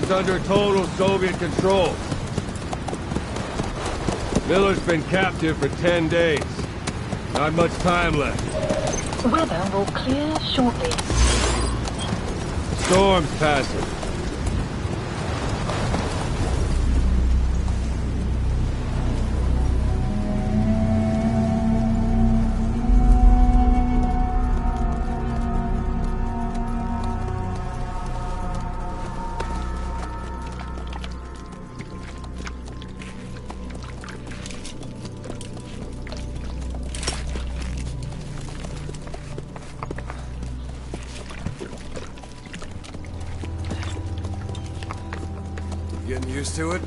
is under total Soviet control. Miller's been captive for 10 days. Not much time left. Weather will clear shortly. Storm's passing. Getting used to it?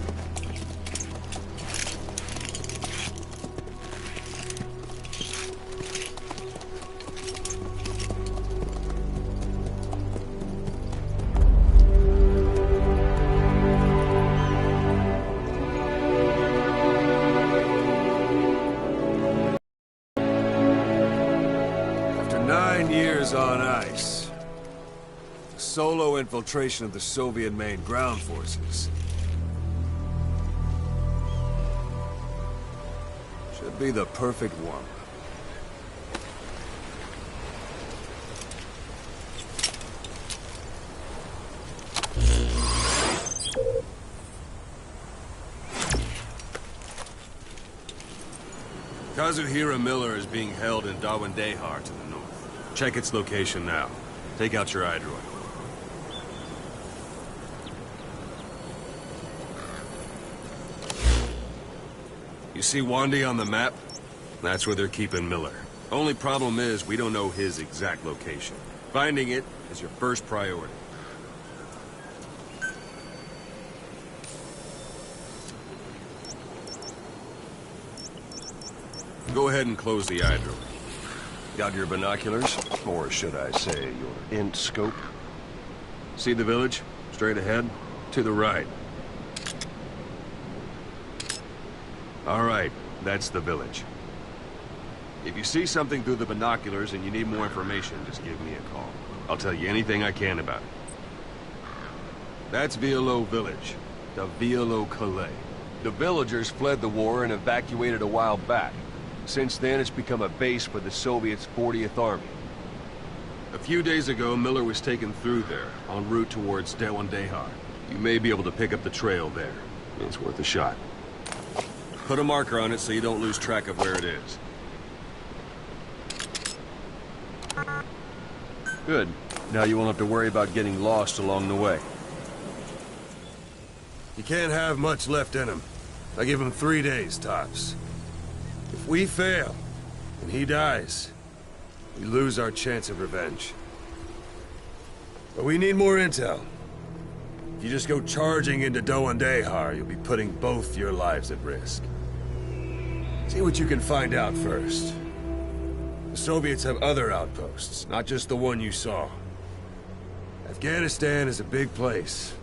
After 9 years on ice, solo infiltration of the Soviet main ground forces. Should be the perfect warm-up. Kazuhira Miller is being held in Dawandehar to the north. Check its location now. Take out your iDroid. You see Wandy on the map? That's where they're keeping Miller. Only problem is, we don't know his exact location. Finding it is your first priority. Go ahead and close the iDroid. Got your binoculars? Or should I say, your int scope? See the village? Straight ahead? To the right. All right, that's the village. If you see something through the binoculars and you need more information, just give me a call. I'll tell you anything I can about it. That's Violo Village, the Violo Calais. The villagers fled the war and evacuated a while back. Since then, it's become a base for the Soviets' 40th Army. A few days ago, Miller was taken through there, en route towards Dawandehar. You may be able to pick up the trail there. It's worth a shot. Put a marker on it so you don't lose track of where it is. Good. Now you won't have to worry about getting lost along the way. You can't have much left in him. I give him 3 days, tops. If we fail, and he dies, we lose our chance of revenge. But we need more intel. If you just go charging into Dawandehar, you'll be putting both your lives at risk. See what you can find out first. The Soviets have other outposts, not just the one you saw. Afghanistan is a big place.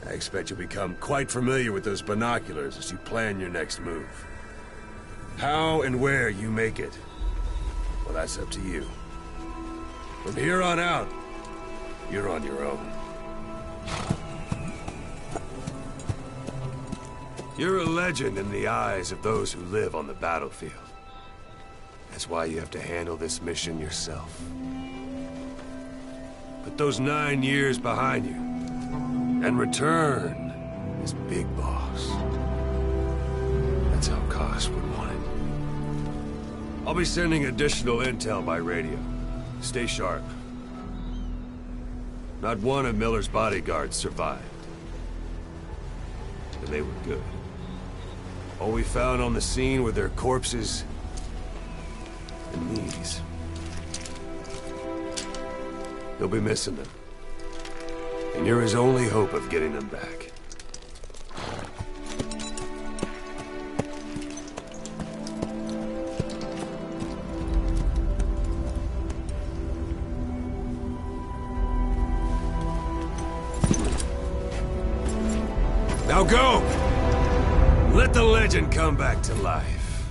I expect you'll become quite familiar with those binoculars as you plan your next move. How and where you make it, well, that's up to you. From here on out, you're on your own. You're a legend in the eyes of those who live on the battlefield. That's why you have to handle this mission yourself. Put those 9 years behind you, and return as Big Boss. That's how Koss would want it. I'll be sending additional intel by radio. Stay sharp. Not one of Miller's bodyguards survived. And they were good. All we found on the scene were their corpses and knees. He'll be missing them. And you're his only hope of getting them back. Now go! Let the legend come back to life.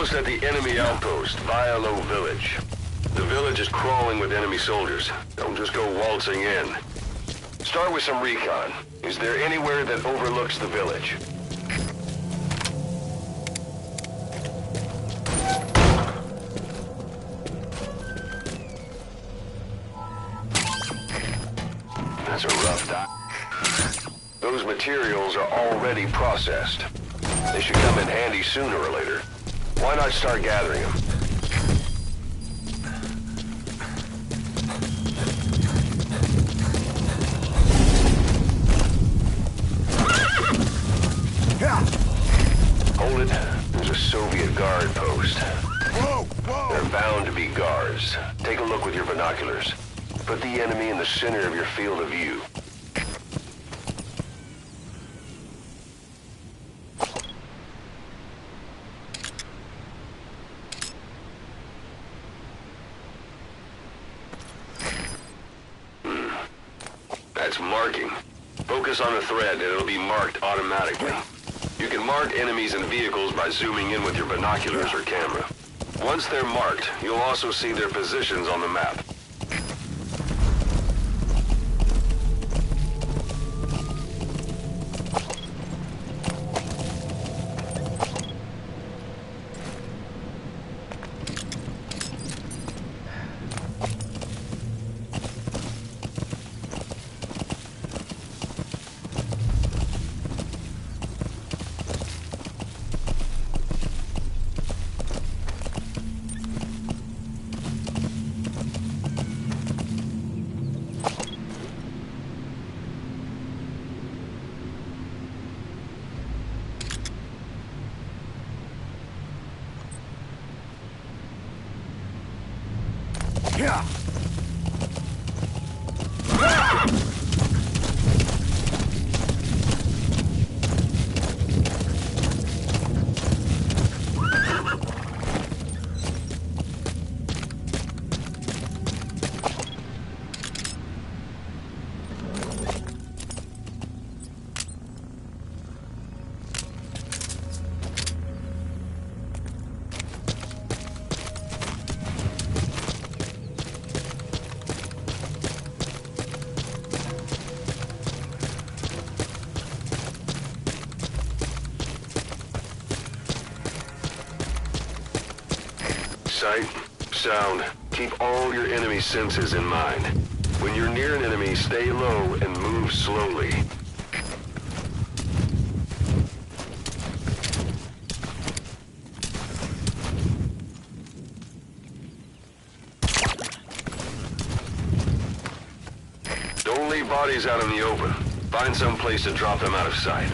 almost at the enemy outpost, Vialo Village. The village is crawling with enemy soldiers. Don't just go waltzing in. Start with some recon. Is there anywhere that overlooks the village? That's a rough dot. Those materials are already processed. They should come in handy sooner or later. Why not start gathering them? Hold it. There's a Soviet guard post. Whoa! Whoa! They're bound to be guards. Take a look with your binoculars. Put the enemy in the center of your field of view. That's marking. Focus on the thread and it'll be marked automatically. You can mark enemies and vehicles by zooming in with your binoculars or camera. Once they're marked, you'll also see their positions on the map. Yeah! Sight, sound, keep all your enemy senses in mind. When you're near an enemy, stay low and move slowly. Don't leave bodies out in the open. Find some place to drop them out of sight.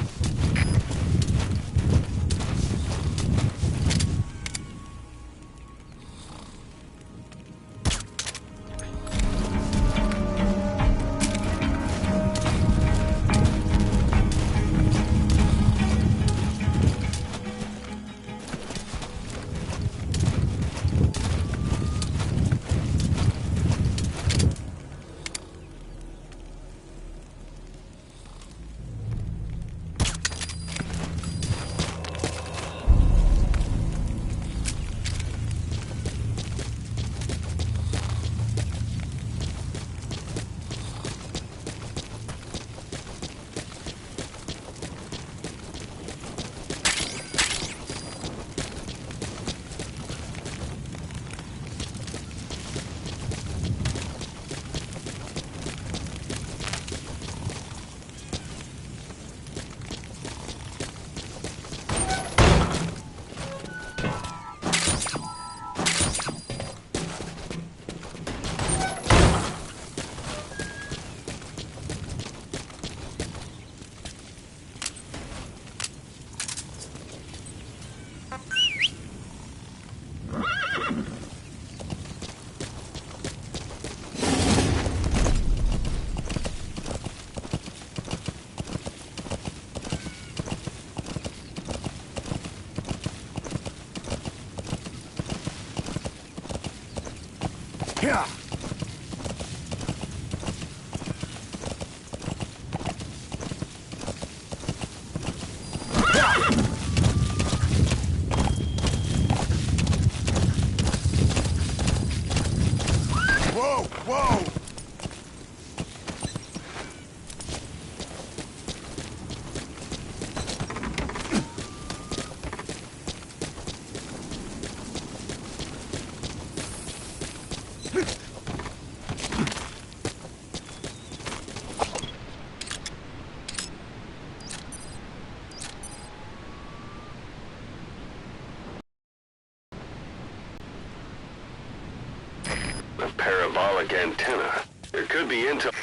hydraulic antenna. There could be intel.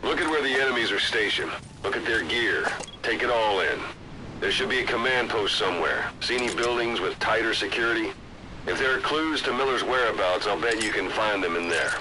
Look at where the enemies are stationed. Look at their gear. Take it all in. There should be a command post somewhere. See any buildings with tighter security? If there are clues to Miller's whereabouts, I'll bet you can find them in there.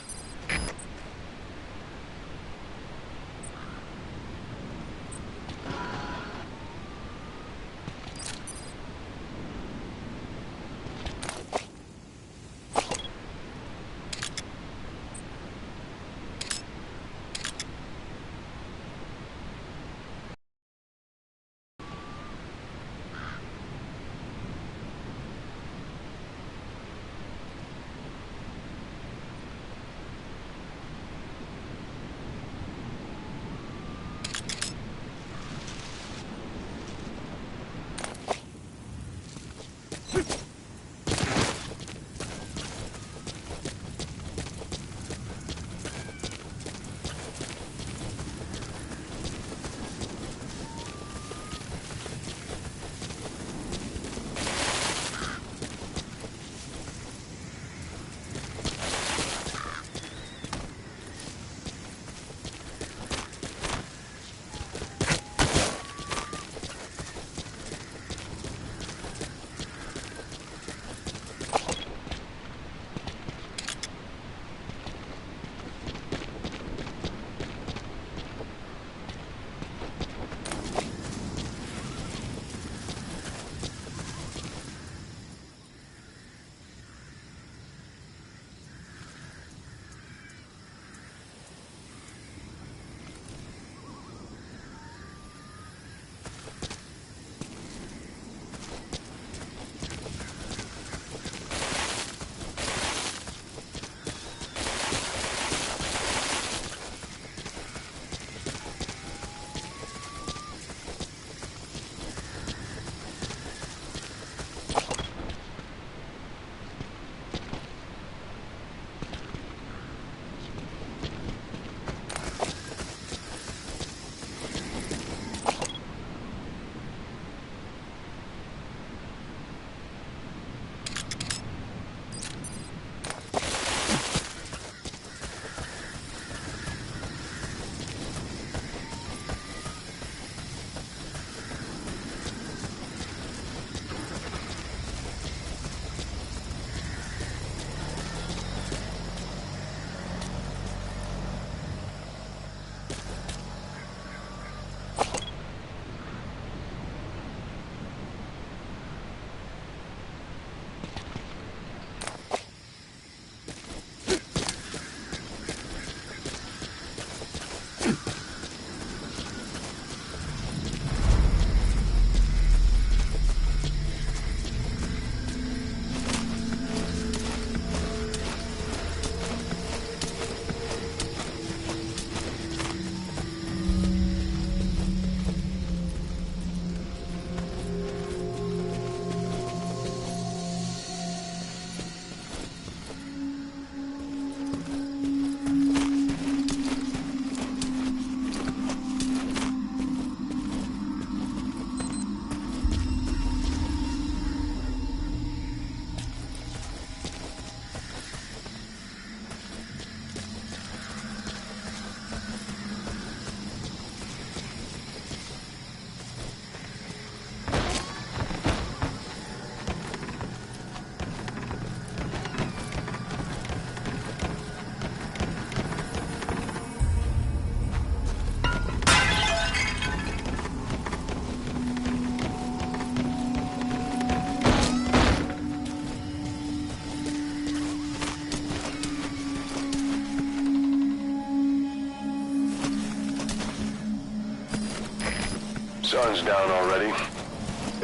Sun's down already.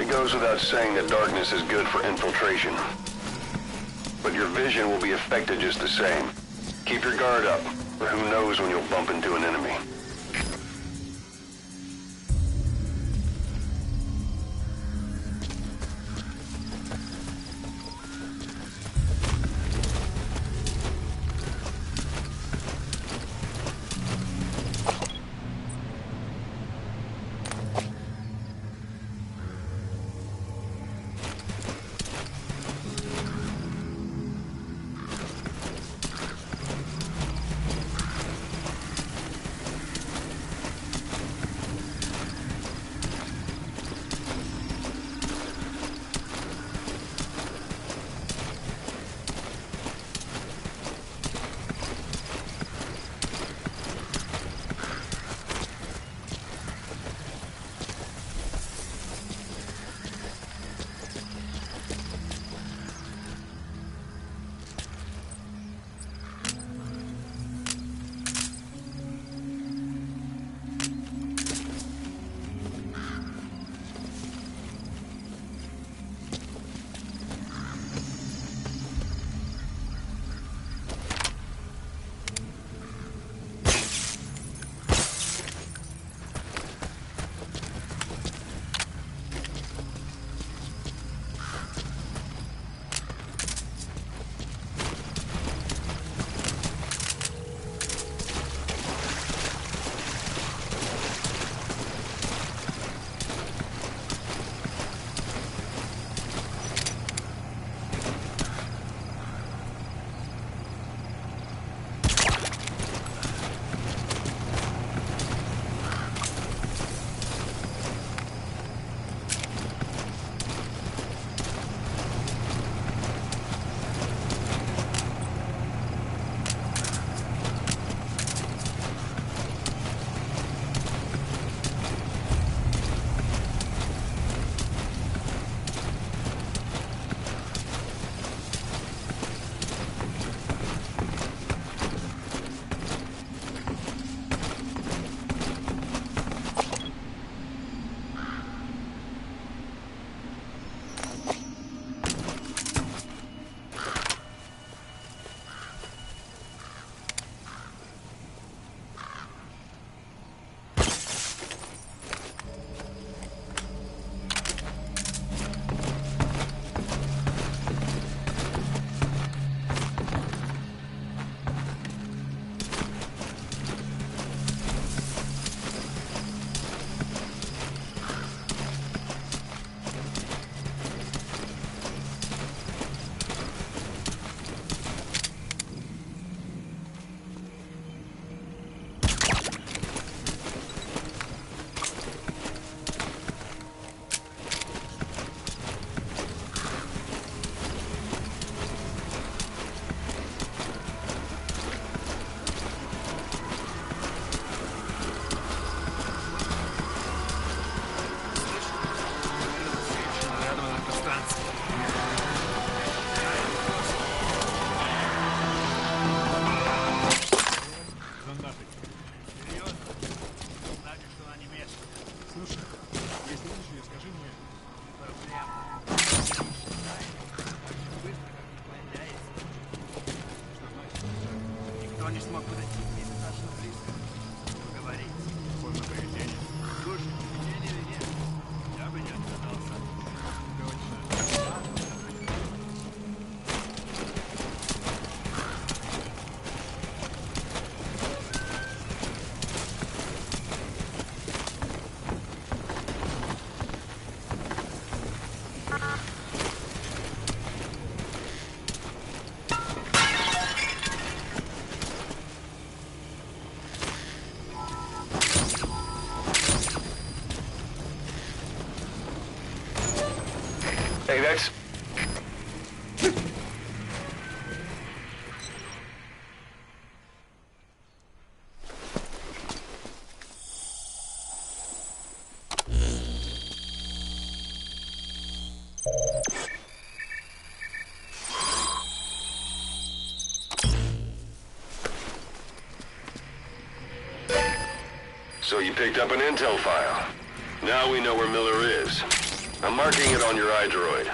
It goes without saying that darkness is good for infiltration. But your vision will be affected just the same. Keep your guard up, or who knows when you'll bump into an enemy. Hey, that's... So you picked up an intel file. Now we know where Miller is. I'm marking it on your iDroid.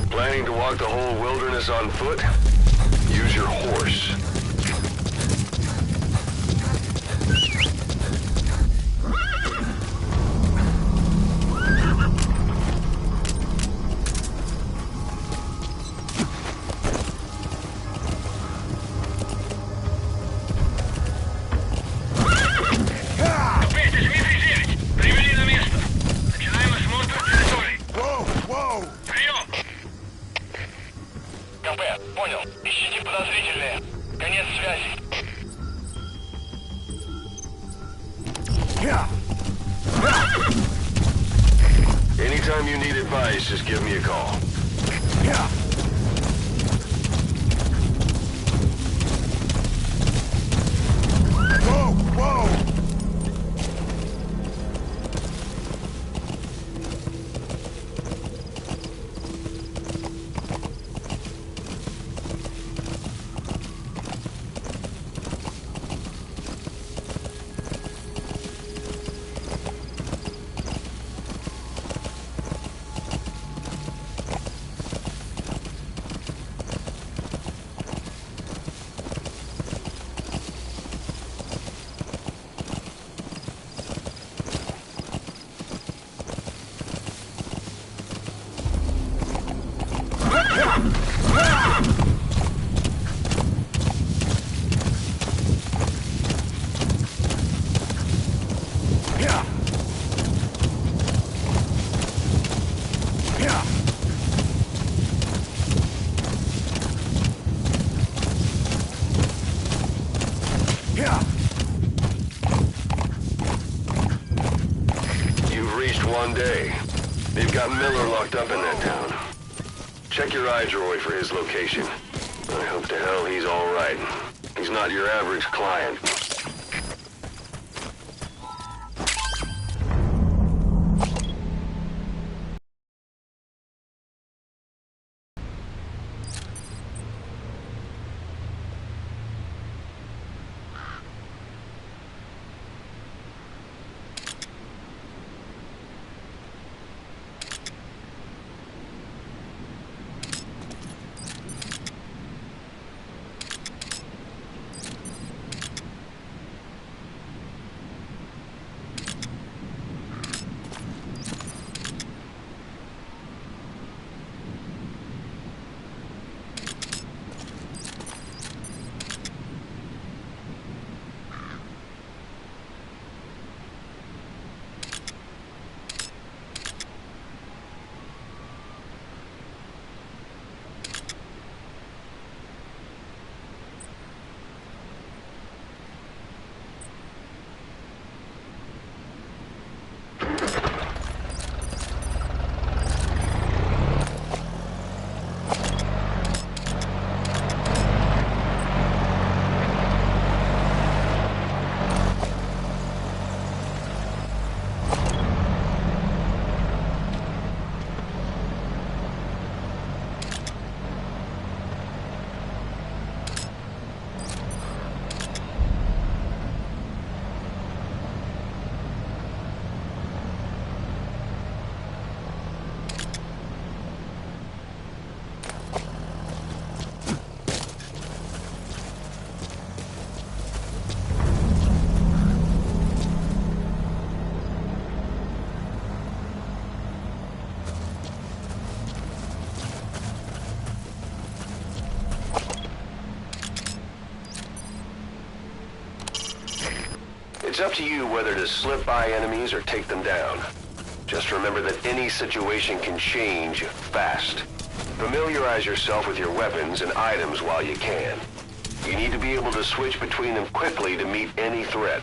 Planning to walk the whole wilderness on foot? Use your horse. Anytime you need advice, just give me a call. Whoa! Whoa! got Miller locked up in that town. Check your iDroid for his location. I hope to hell he's all right. He's not your average client. It's up to you whether to slip by enemies or take them down. Just remember that any situation can change fast. Familiarize yourself with your weapons and items while you can. You need to be able to switch between them quickly to meet any threat.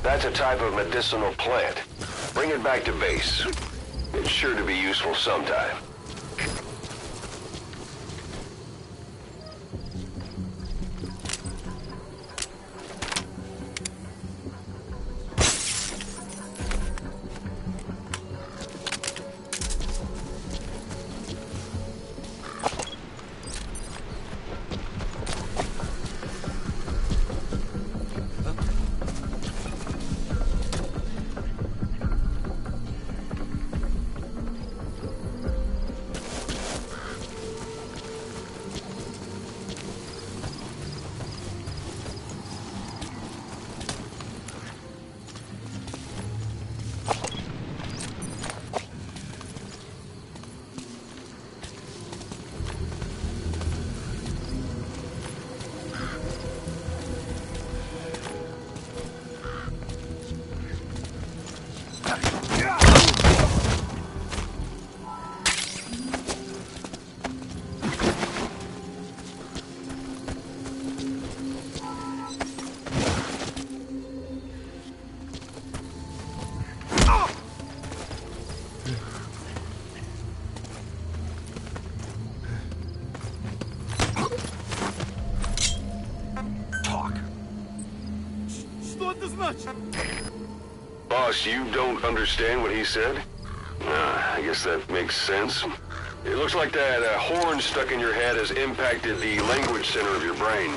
That's a type of medicinal plant. Bring it back to base. It's sure to be useful sometime. Boss, you don't understand what he said? I guess that makes sense. It looks like that horn stuck in your head has impacted the language center of your brain.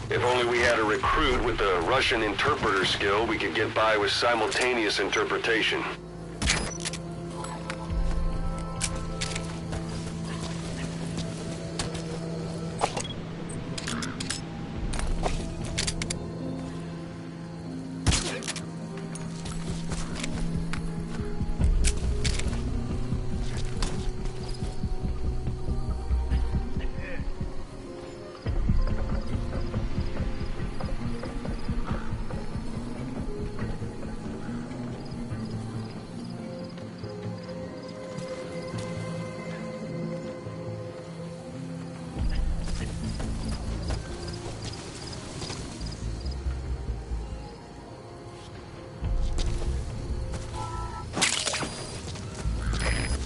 If only we had a recruit with the Russian interpreter skill, we could get by with simultaneous interpretation.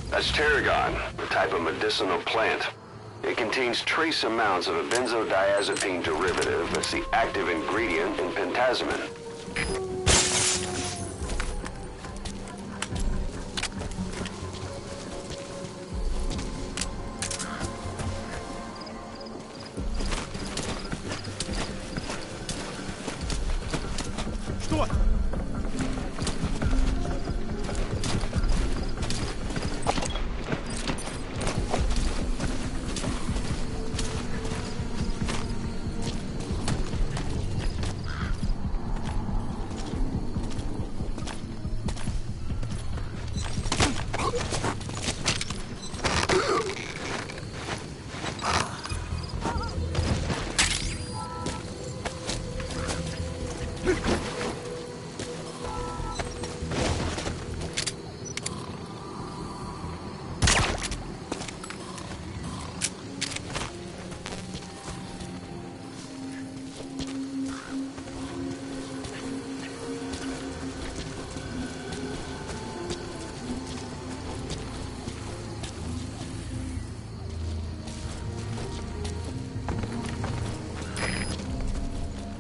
That's tarragon, a type of medicinal plant. It contains trace amounts of a benzodiazepine derivative that's the active ingredient in pentazimine.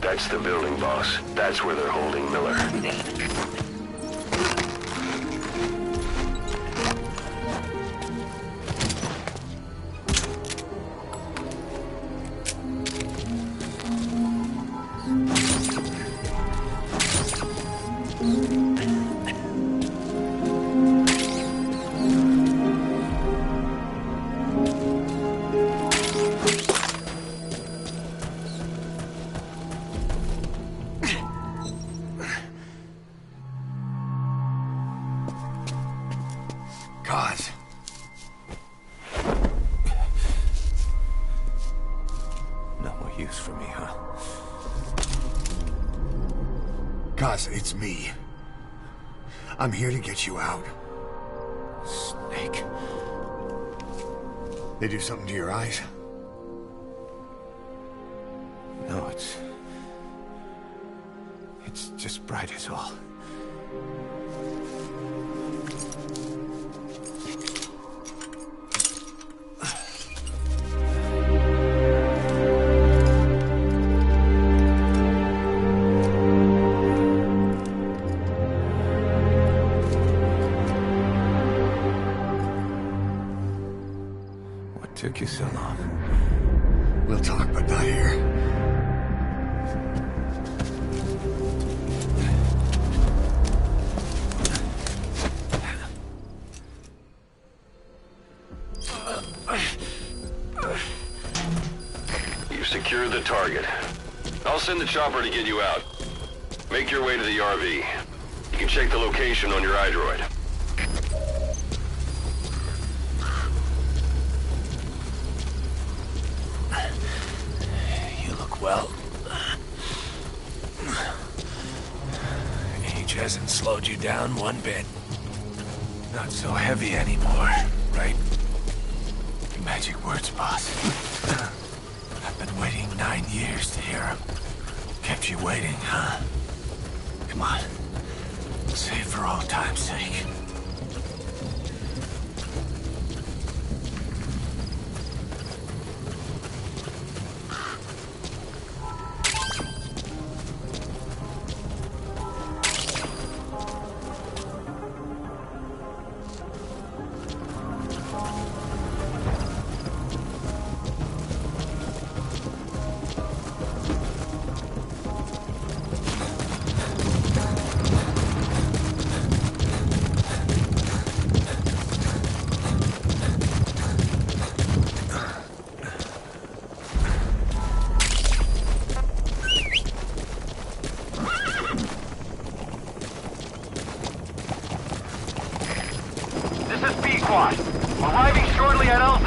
That's the building, boss. That's where they're holding Miller. God. No more use for me, huh? Cos, it's me. I'm here to get you out. Snake. They do something to your eyes? No, it's just bright is all. What took you so long? We'll talk, but not here. You've secured the target. I'll send the chopper to get you out. Make your way to the RV. You can check the location on your iDroid. You look well. Age hasn't slowed you down one bit. Not so heavy anymore, right? Magic words, boss. I've been waiting 9 years to hear them. Kept you waiting, huh? Come on. Say it for old time's sake. Arriving shortly at LZ.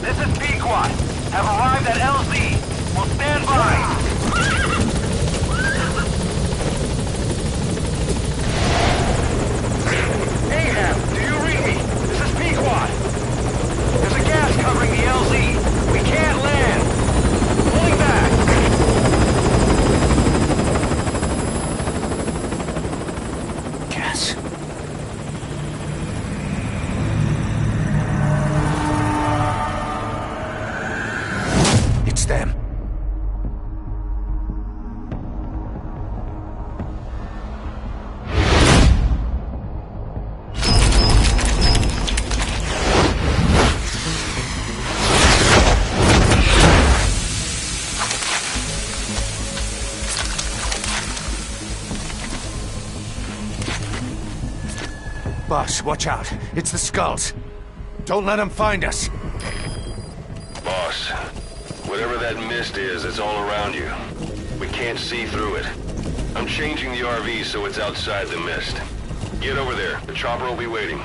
This is Pequod. Have arrived at LZ. Will stand by. Covering the LZ. We can't land. Pulling back. Gas. It's them. Boss, watch out. It's the skulls. Don't let them find us. Boss, whatever that mist is, it's all around you. We can't see through it. I'm changing the RV so it's outside the mist. Get over there. The chopper will be waiting.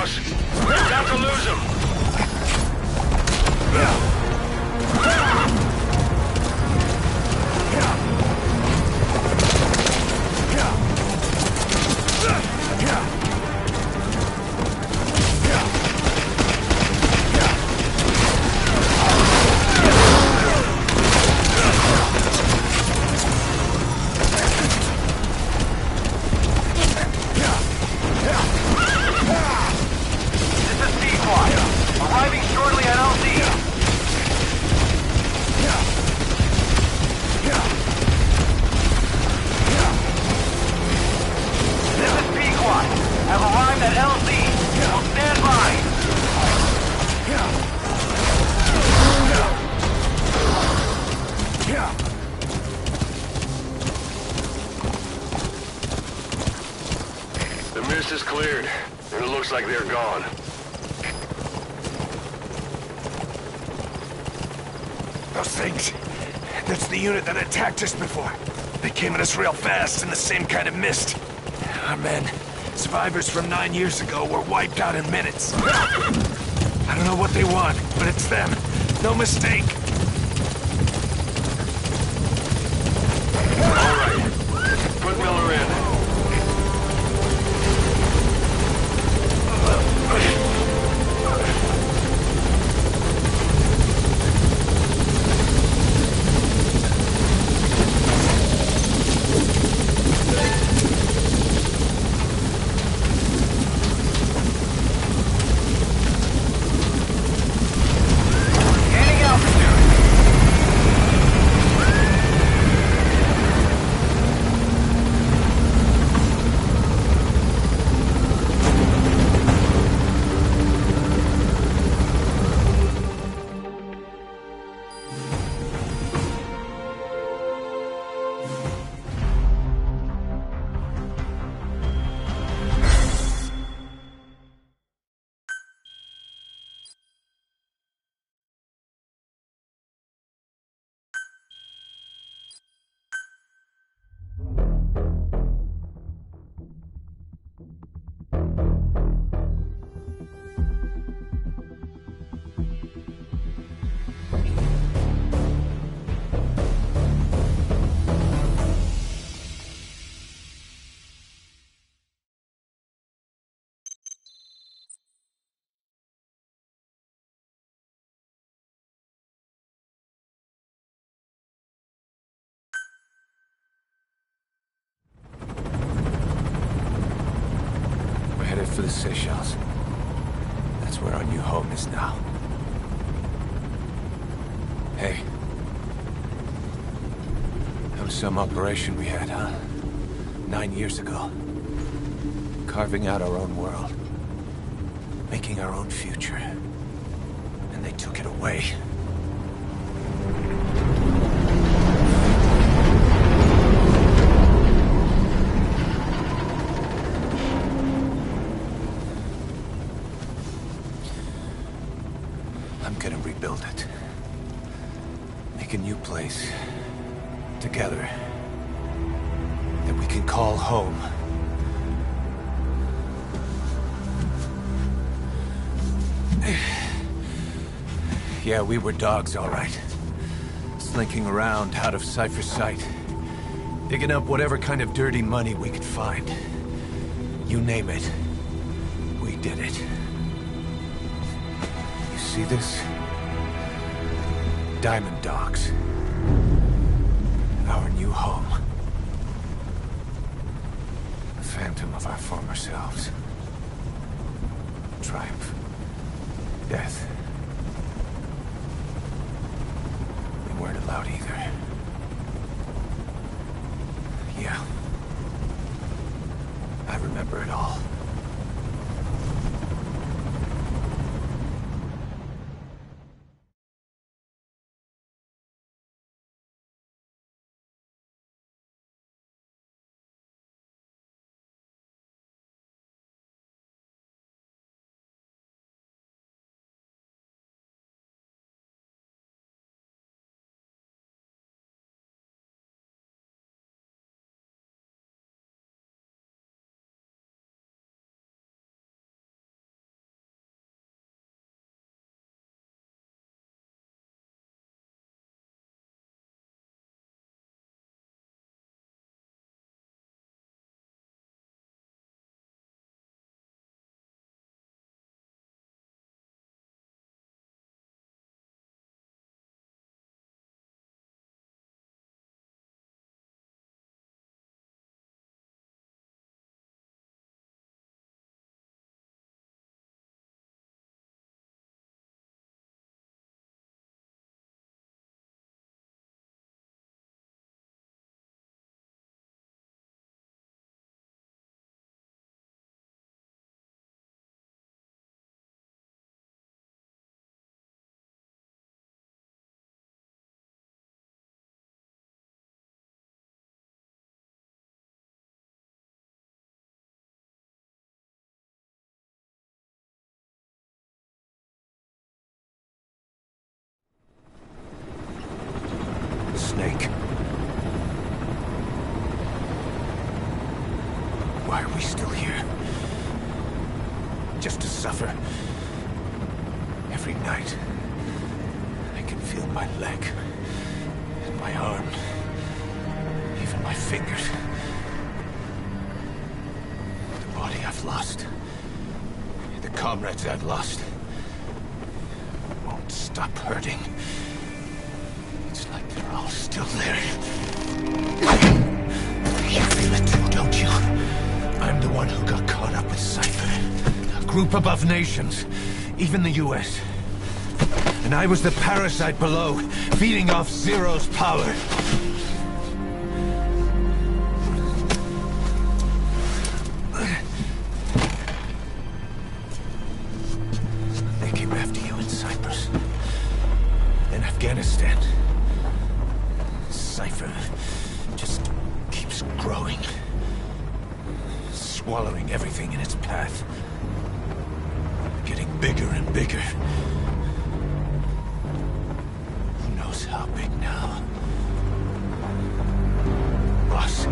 boss. We're about to lose him. This is Sequad. Arriving shortly at LZ. This is Pequod. Have arrived at LZ. Will stand by. The mist is cleared, and it looks like they're gone. Those things. That's the unit that attacked us before. They came at us real fast in the same kind of mist. Our men, survivors from 9 years ago, were wiped out in minutes. I don't know what they want, but it's them. No mistake. All right. Put Miller in. Gaining altitude. We're headed for the Seychelles. That's where our new home is now. Hey. That was some operation we had, huh? 9 years ago. Carving out our own world. Making our own future. And they took it away. I'm gonna rebuild it. Make a new place. Together. That we can call home. Yeah, we were dogs, all right. Slinking around out of Cypher's sight. Digging up whatever kind of dirty money we could find. You name it. We did it. You see this? Diamond Dogs. Our new home. A phantom of our former selves. Triumph. Death. We weren't allowed either. Yeah. I remember it all. snake. Why are we still here? Just to suffer. Every night, I can feel my leg, and my arm, even my fingers. The body I've lost, the comrades I've lost, won't stop hurting. It's like they're all still there. You feel it too, don't you? I'm the one who got caught up with Cypher. A group above nations, even the US. And I was the parasite below, feeding off Zero's power. They came after you in Cyprus. In Afghanistan. Cypher just keeps growing. Swallowing everything in its path. Getting bigger and bigger. Who knows how big now? Boss.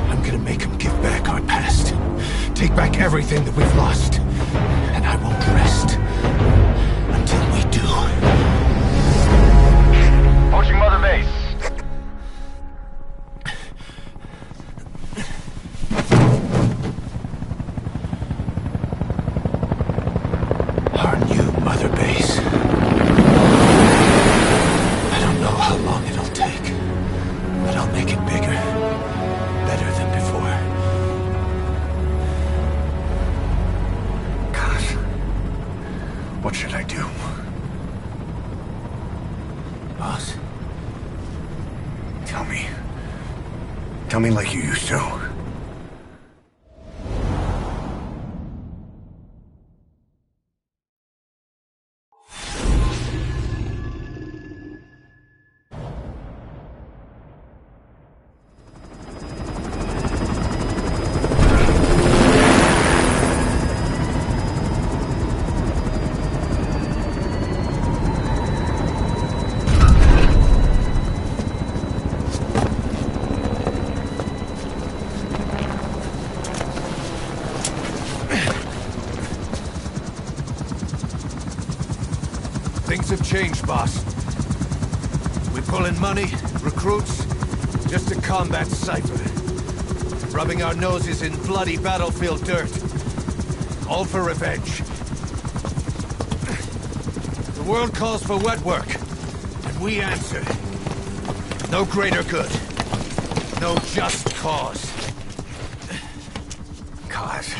I'm gonna make them give back our past. Take back everything that we've lost. And I won't rest until we do. Approaching Mother Base. Our new Mother Base. I don't know how long it'll take, but I'll make it bigger, better than before. Gosh. What should I do? Boss, Tell me. Tell me like you used to. things have changed, boss. We pull in money, recruits, just to combat Cypher. Rubbing our noses in bloody battlefield dirt. All for revenge. The world calls for wet work, and we answer. No greater good. No just cause. Cause?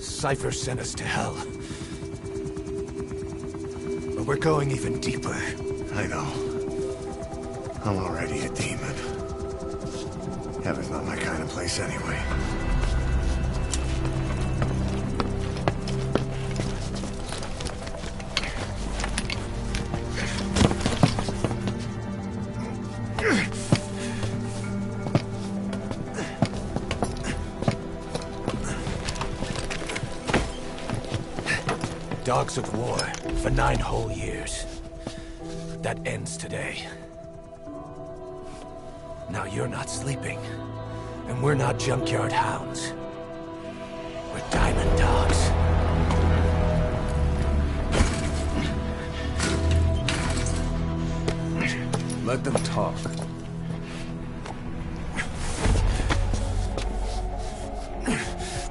Cypher sent us to hell. But we're going even deeper. I know. I'm already a demon. Heaven's not my kind of place anyway. Dogs of war for 9 whole years. That ends today. Now you're not sleeping, and we're not junkyard hounds. We're diamond dogs. Let them talk.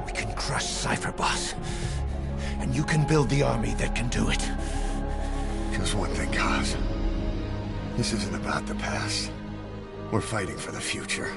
We can crush Cypher, boss. And you can build the army that can do it. Just one thing, Kaz. This isn't about the past. We're fighting for the future.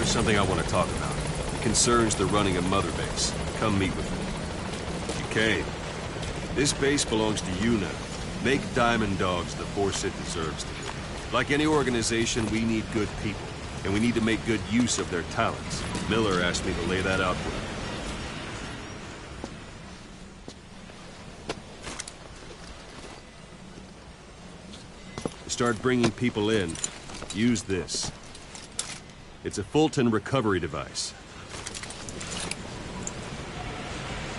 Something I want to talk about. concerns the running of Mother Base, come meet with me. You came. This base belongs to you now. Make Diamond Dogs the force it deserves to be. Like any organization, we need good people, and we need to make good use of their talents. Miller asked me to lay that out for you. Start bringing people in, use this. It's a Fulton recovery device.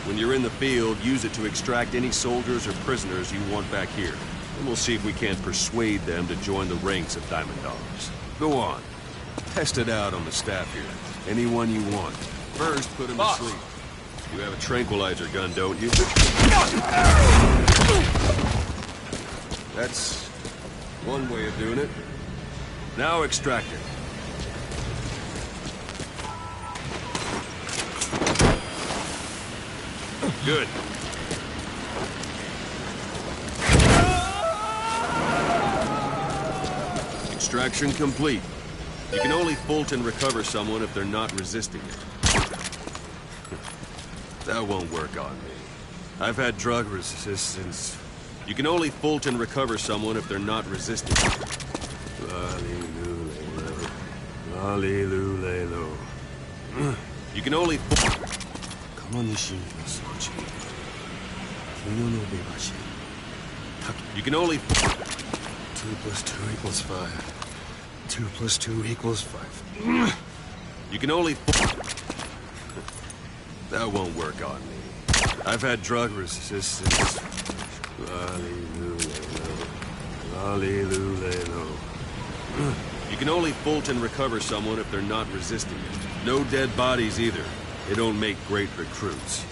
When you're in the field, use it to extract any soldiers or prisoners you want back here. And we'll see if we can't persuade them to join the ranks of Diamond Dogs. Go on. Test it out on the staff here. Anyone you want. First, put him to sleep. You have a tranquilizer gun, don't you? That's one way of doing it. Now extract it. Good. Extraction complete. You can only Fulton recover someone if they're not resisting it. That won't work on me. I've had drug resistance. You can only Fulton recover someone if they're not resisting it. You can only... You can only... 2 plus 2 equals 5. 2 plus 2 equals 5. You can only... That won't work on me. I've had drug resistance. You can only Fulton recover someone if they're not resisting it. No dead bodies either. They don't make great recruits.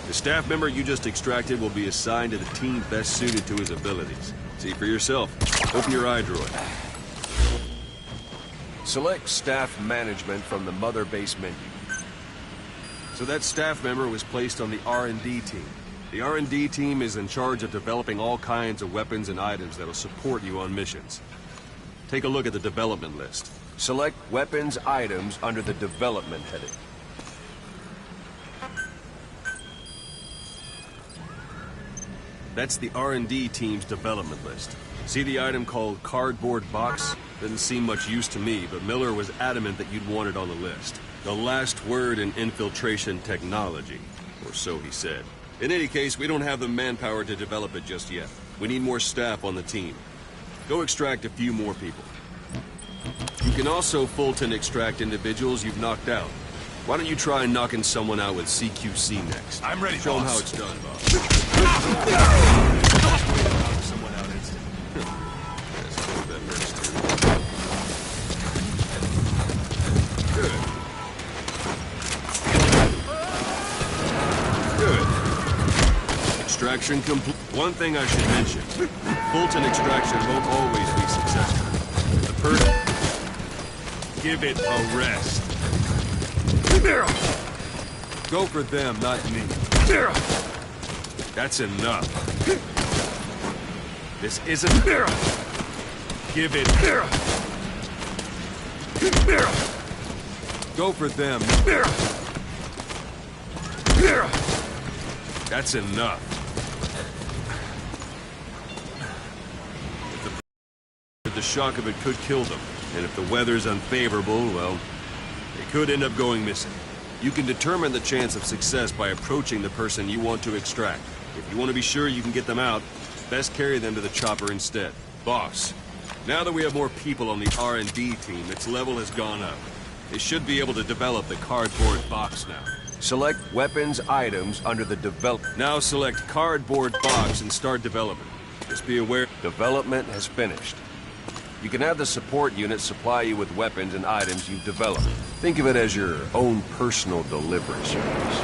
The staff member you just extracted will be assigned to the team best suited to his abilities. See for yourself. Open your eye droid. Select staff management from the Mother Base menu. So that staff member was placed on the R&D team. The R&D team is in charge of developing all kinds of weapons and items that'll support you on missions. Take a look at the development list. Select weapons items under the development heading. That's the R&D team's development list. See the item called cardboard box? Doesn't seem much use to me, but Miller was adamant that you'd want it on the list. The last word in infiltration technology, or so he said. In any case, we don't have the manpower to develop it just yet. We need more staff on the team. Go extract a few more people. You can also Fulton extract individuals you've knocked out. Why don't you try knocking someone out with CQC next? I'm ready, Show them boss. how it's done, boss. Someone out instant. Yes, I hope that hurts too. Good. Extraction complete. One thing I should mention. Fulton extraction won't always be successful. The person... Give it a rest. Go for them, not me. That's enough. This isn't... Give it... Go for them. That's enough. The shock of it could kill them, and if the weather's unfavorable, well, they could end up going missing. You can determine the chance of success by approaching the person you want to extract. If you want to be sure you can get them out, best carry them to the chopper instead. Boss, now that we have more people on the R&D team, its level has gone up. They should be able to develop the cardboard box now. Select weapons items under the develop. Now select cardboard box and start development. Just be aware, development has finished. You can have the support unit supply you with weapons and items you've developed. Think of it as your own personal delivery service.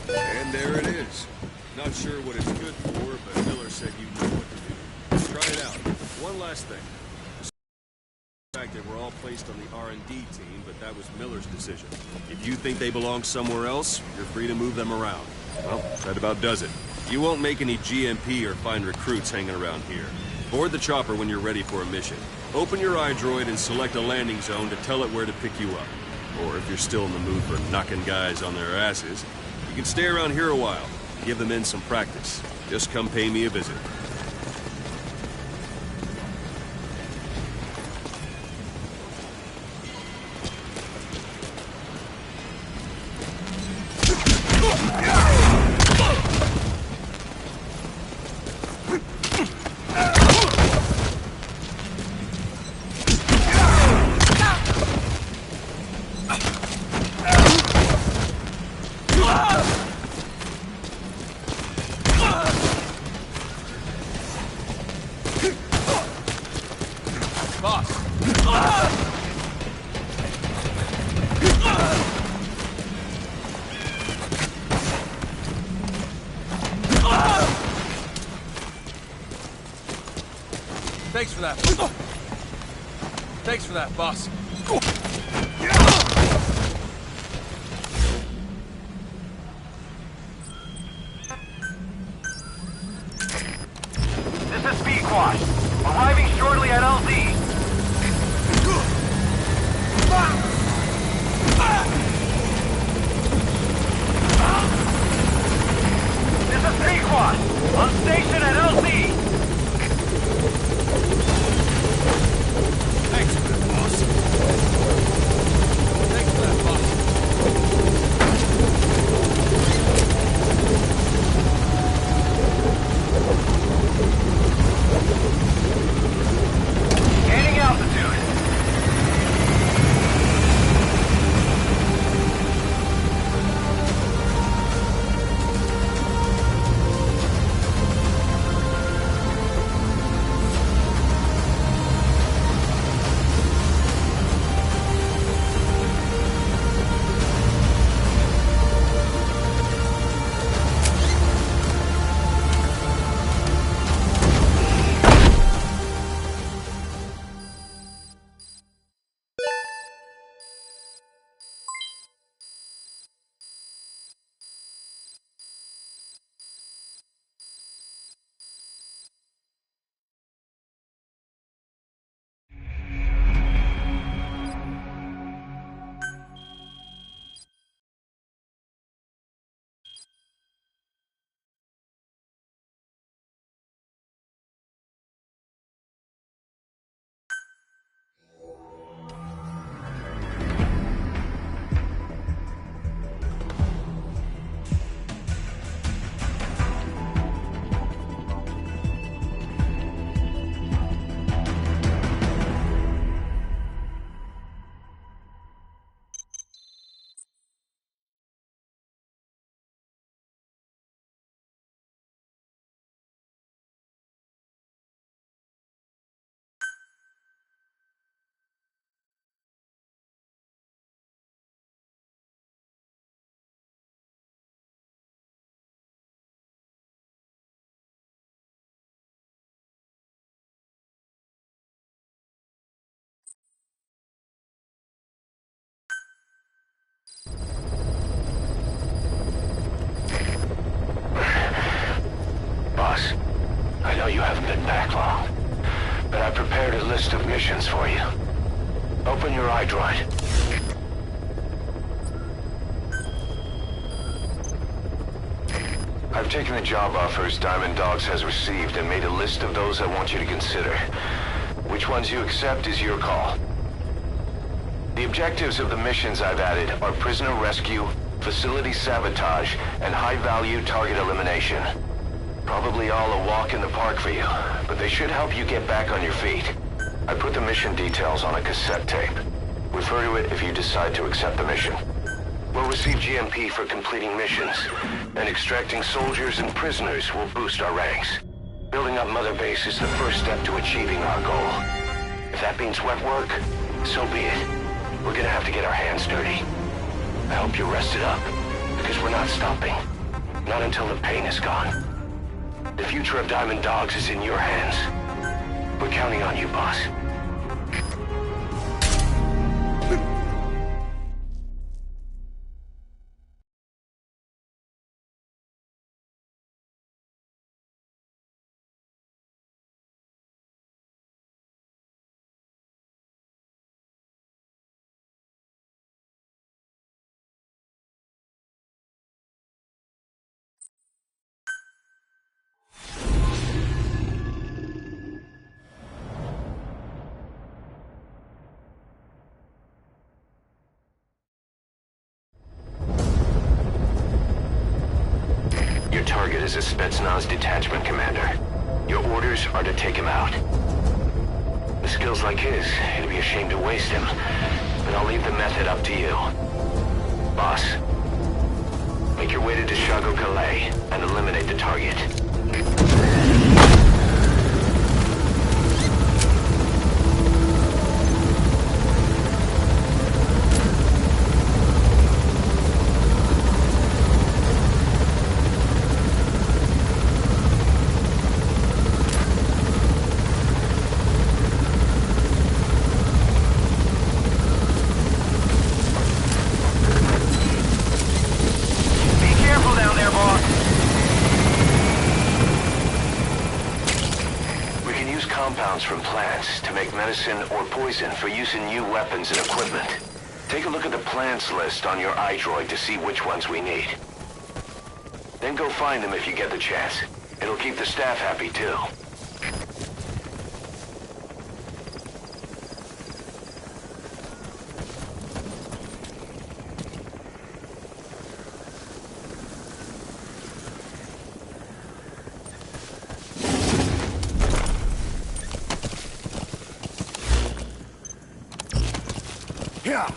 And there it is. Not sure what it's good for, but Miller said you know what to do. Try it out. One last thing. The fact that we're all placed on the R&D team, but that was Miller's decision. If you think they belong somewhere else, you're free to move them around. Well, that about does it. You won't make any GMP or find recruits hanging around here. Board the chopper when you're ready for a mission. Open your iDroid and select a landing zone to tell it where to pick you up. Or if you're still in the mood for knocking guys on their asses, you can stay around here a while. Give the men some practice. Just come pay me a visit. Thanks for that. Thanks for that, boss. This is Speedquad. Arriving shortly at LZ. This is Speedquad. On station at LZ. Thanks for that, boss. Thanks for that, boss. Gaining altitude. Boss, I know you haven't been back long, but I prepared a list of missions for you. Open your iDroid. I've taken the job offers Diamond Dogs has received and made a list of those I want you to consider. Which ones you accept is your call. The objectives of the missions I've added are prisoner rescue, facility sabotage, and high-value target elimination. Probably all a walk in the park for you, but they should help you get back on your feet. I put the mission details on a cassette tape. Refer to it if you decide to accept the mission. We'll receive GMP for completing missions, and extracting soldiers and prisoners will boost our ranks. Building up Mother Base is the first step to achieving our goal. If that means wet work, so be it. We're gonna have to get our hands dirty. I hope you're rested up, because we're not stopping. Not until the pain is gone. The future of Diamond Dogs is in your hands. We're counting on you, boss. Your target is a Spetsnaz detachment commander. Your orders are to take him out. With skills like his, it'd be a shame to waste him. But I'll leave the method up to you. Boss, make your way to Deshago Calais and eliminate the target. Compounds from plants to make medicine or poison for use in new weapons and equipment. Take a look at the plants list on your iDroid to see which ones we need. Then go find them if you get the chance. It'll keep the staff happy too. Yeah.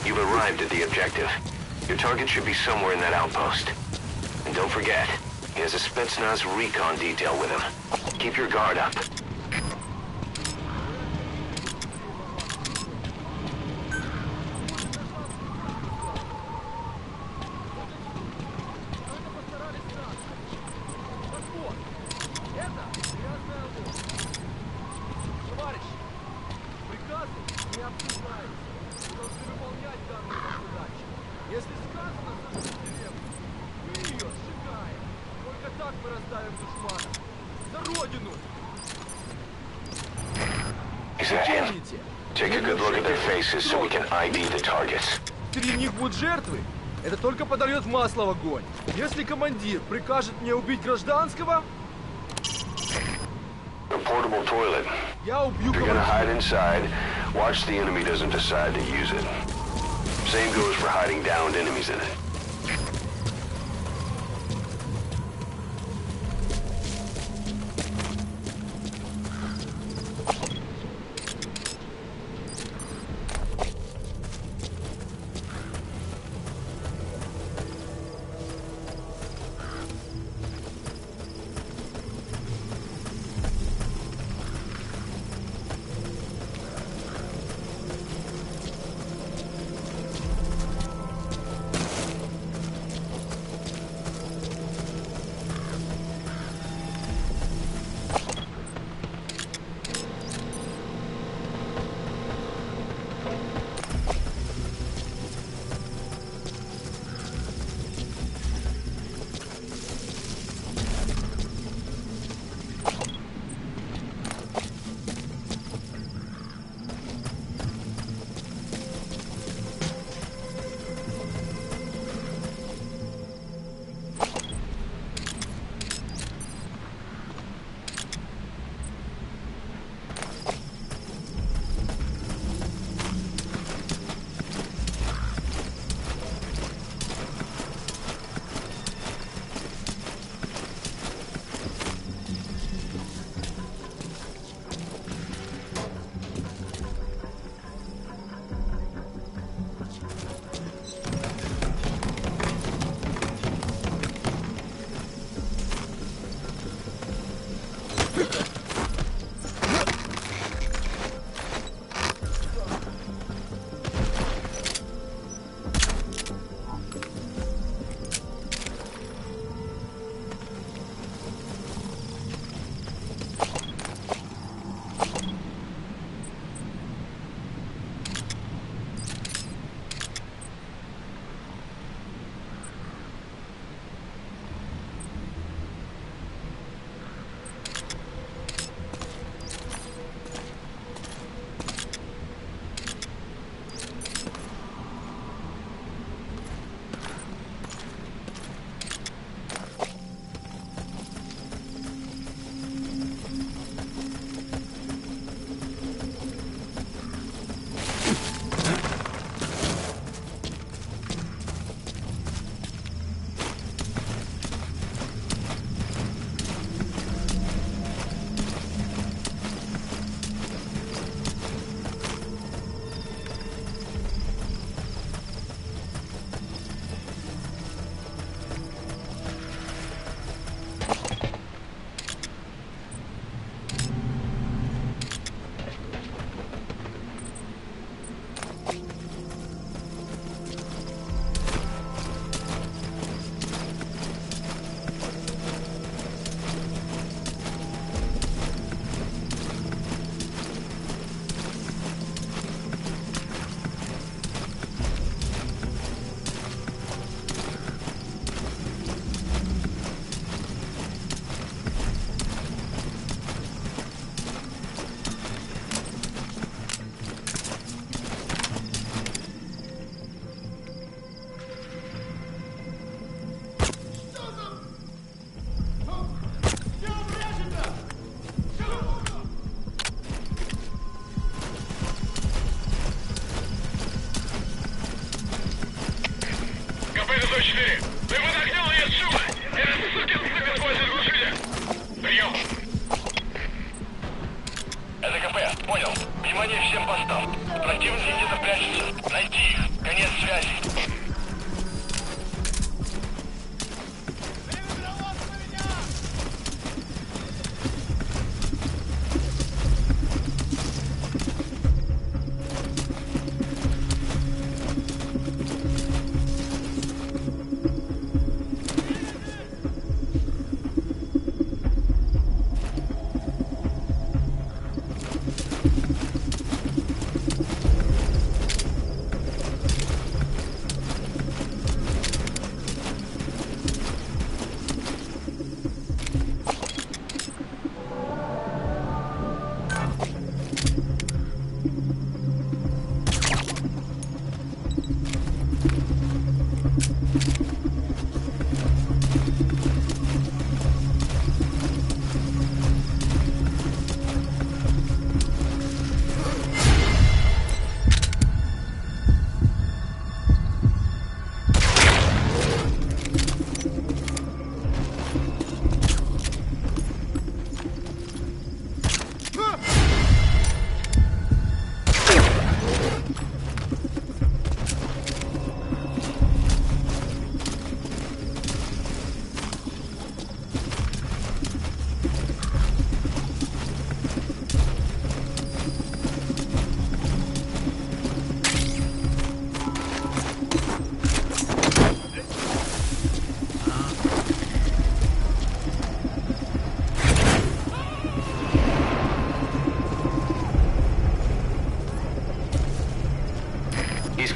You've arrived at the objective. Your target should be somewhere in that outpost. And don't forget, he has a Spetsnaz recon detail with him. Keep your guard up. Если сказано, мы ее сжигаем. Только так мы раздавим душмана. За родину! Is it in? Take a good look at their faces so we can ID the targets. Среди них будут жертвы. Это только подольет масло в огонь. Если командир прикажет мне убить гражданского, A portable toilet. я убью If you're gonna hide командира. inside, watch the enemy doesn't decide to use it. Same goes for hiding downed enemies in it.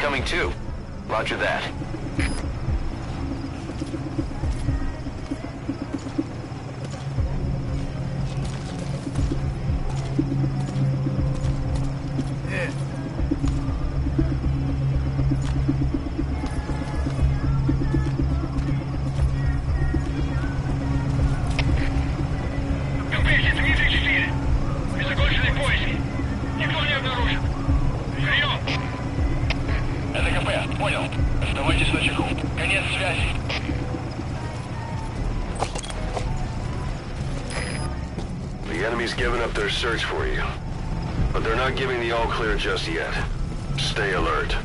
Coming too. Roger that. The enemy's given up their search for you, but they're not giving the all-clear just yet. Stay alert.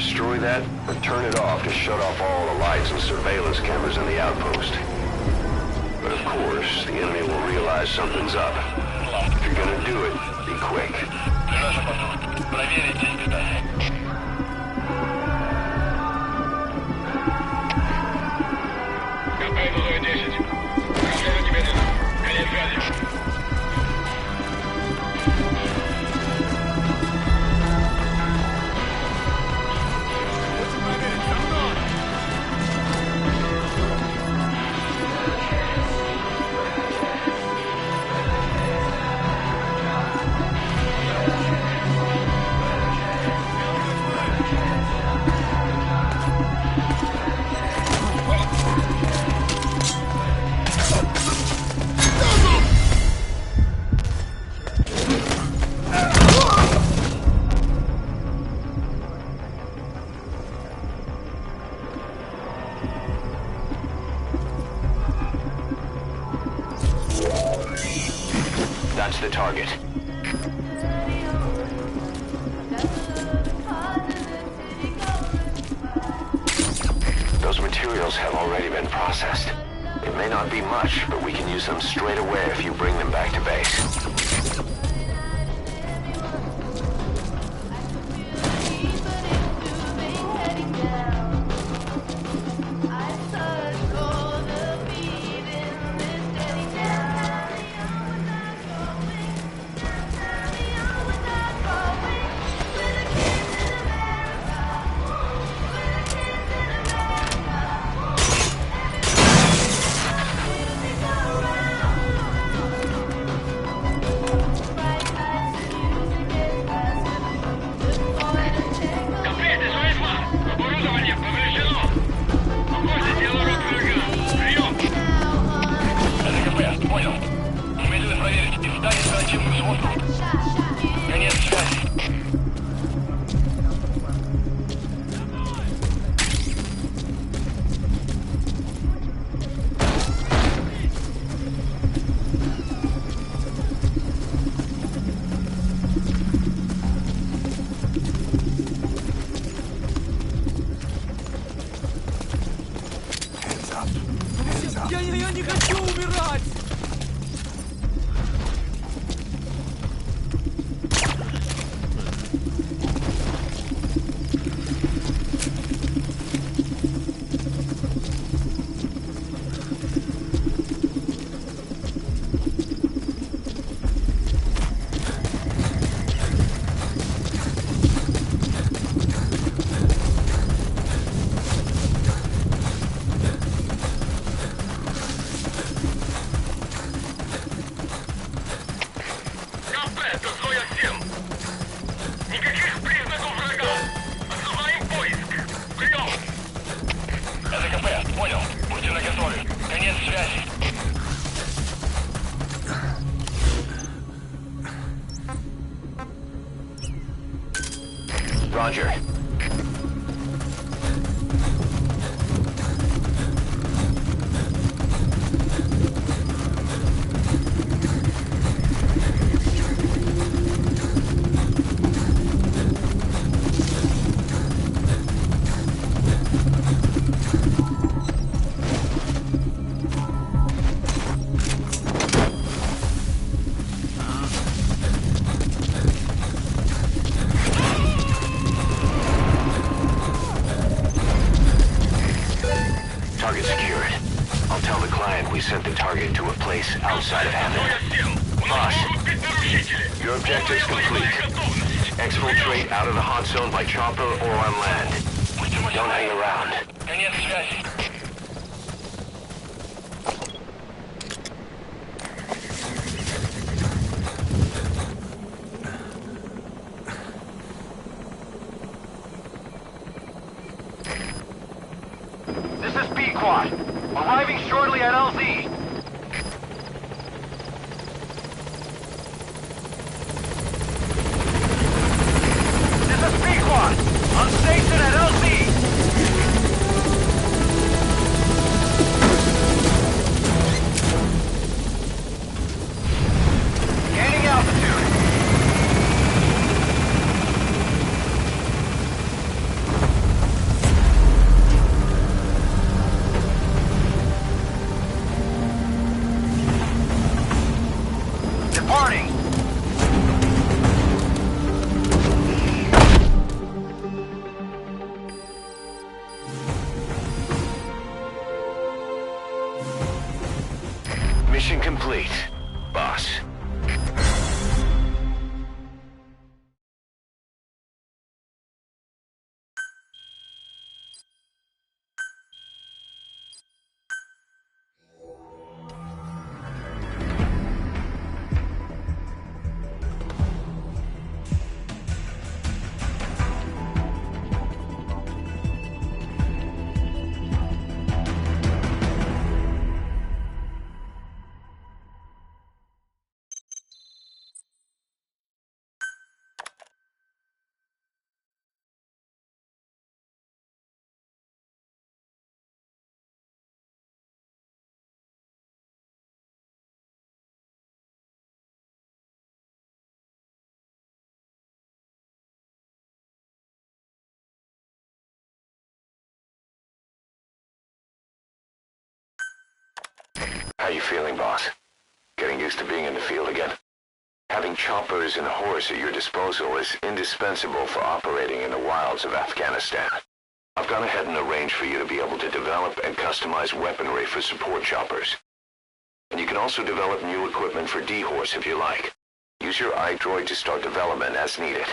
destroy that, or turn it off to shut off all the lights and surveillance cameras in the outpost. But of course, the enemy will realize something's up. If you're gonna do it, be quick. That's the target. Those materials have already been processed. It may not be much, but we can use them straight away if you bring them back to base. Я не хочу умирать! Roger. Target secured. I'll tell the client we sent the target to a place outside of Hammond. Boss, your objective's complete. Exfiltrate out of the hot zone by chopper or on land. Don't hang around. This is B-Quad. Arriving shortly at LZ. This is B-Quad. On station at LZ. Gaining altitude. complete, boss. How you feeling, boss? Getting used to being in the field again? Having choppers and horse at your disposal is indispensable for operating in the wilds of Afghanistan. I've gone ahead and arranged for you to be able to develop and customize weaponry for support choppers. And you can also develop new equipment for D-Horse if you like. Use your iDroid to start development as needed.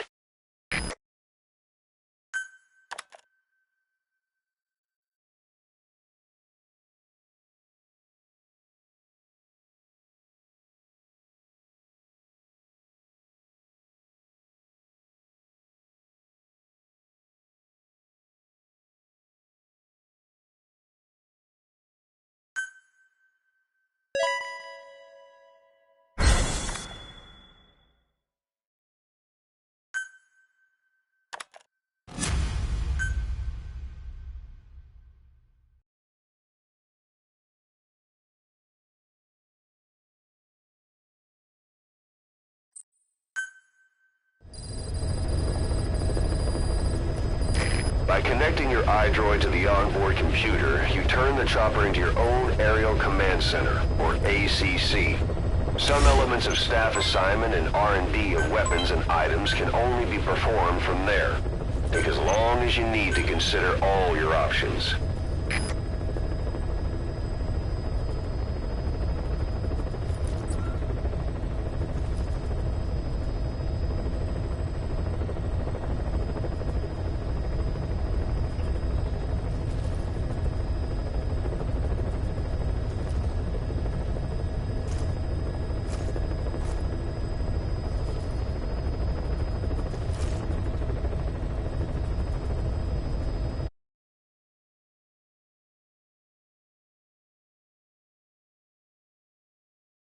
By connecting your iDroid to the onboard computer, you turn the chopper into your own Aerial Command Center, or ACC. Some elements of staff assignment and R&D of weapons and items can only be performed from there. Take as long as you need to consider all your options.